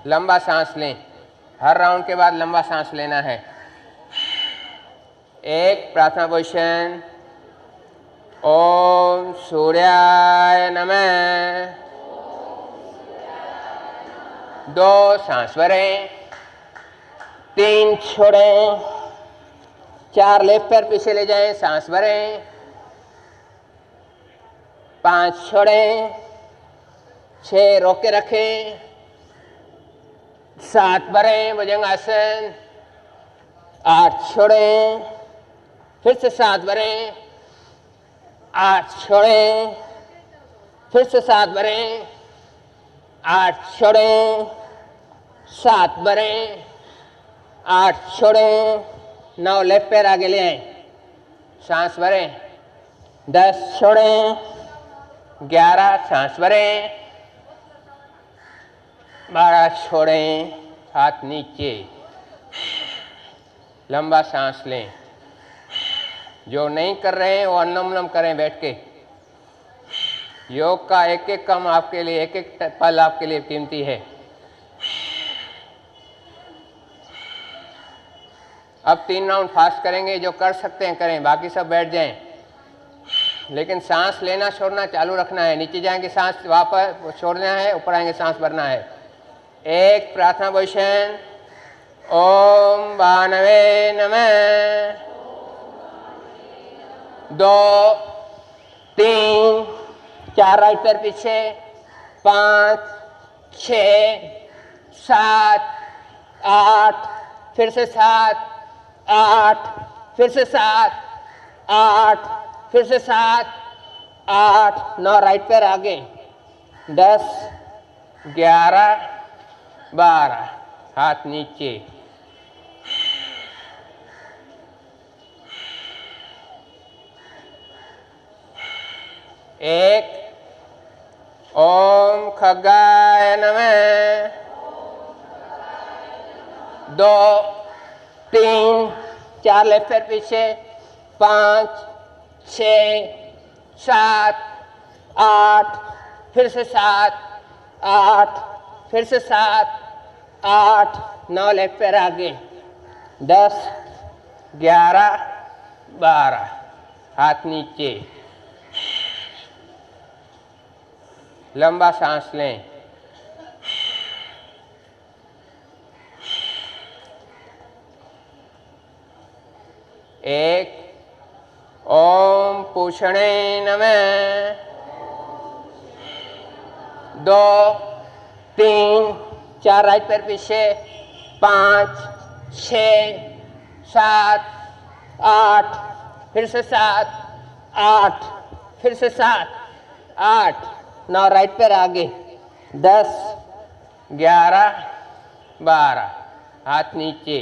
लंबा सांस लें। हर राउंड के बाद लंबा सांस लेना है। एक प्रार्थना पोजीशन। ओम सूर्याय नमः। 2 सांस भरें, 3 छोड़ें, 4 लेफ्ट पैर पीछे ले जाएं, सांस भरें, 5 छोड़ें, 6 रोक के रखें, 7 भरें भुजंगासन, 8 छोड़ें, फिर से 7 भरें, 8 छोड़ें, फिर से 7 भरें, 8 छोड़ें, 7 भरें, 8 छोड़ें, 9 लेफ्ट पैर आगे ले आए, सांस भरें, 10 छोड़ें, 11 सांस भरें, 12 छोड़ें, हाथ नीचे, लंबा सांस लें। जो नहीं कर रहे हैं वो अनुलोम विलोम करें बैठ के। योग का एक एक काम आपके लिए, एक एक पल आपके लिए कीमती है। अब 3 राउंड फास्ट करेंगे, जो कर सकते हैं करें, बाकी सब बैठ जाएं। लेकिन सांस लेना छोड़ना चालू रखना है। नीचे जाएंगे सांस वापस छोड़ना है, ऊपर आएंगे सांस भरना है। एक प्रार्थना पोजीशन। ओम भानवे नमः। 2 3 4 राइट पैर पीछे, 5 6 7 8, फिर से 7 8, फिर से 7 8, फिर से 7 8, 9 राइट पैर आगे, 10 11 12, हाथ नीचे। एक। ओम खगाय नमः। 2 3 4 लेफ्ट पैर पीछे, 5 6 7 8, फिर से 7 8, फिर से 7 8, 9 लेफ्ट पैर आगे, 10 11 12, हाथ नीचे। लंबा सांस लें। एक। ओम पूषणे नमः। 2 3 4 राइट पैर पीछे, 5 6 7 8, फिर से 7 8, फिर से 7 8, 9 राइट पैर आगे, 10 11 12, हाथ नीचे।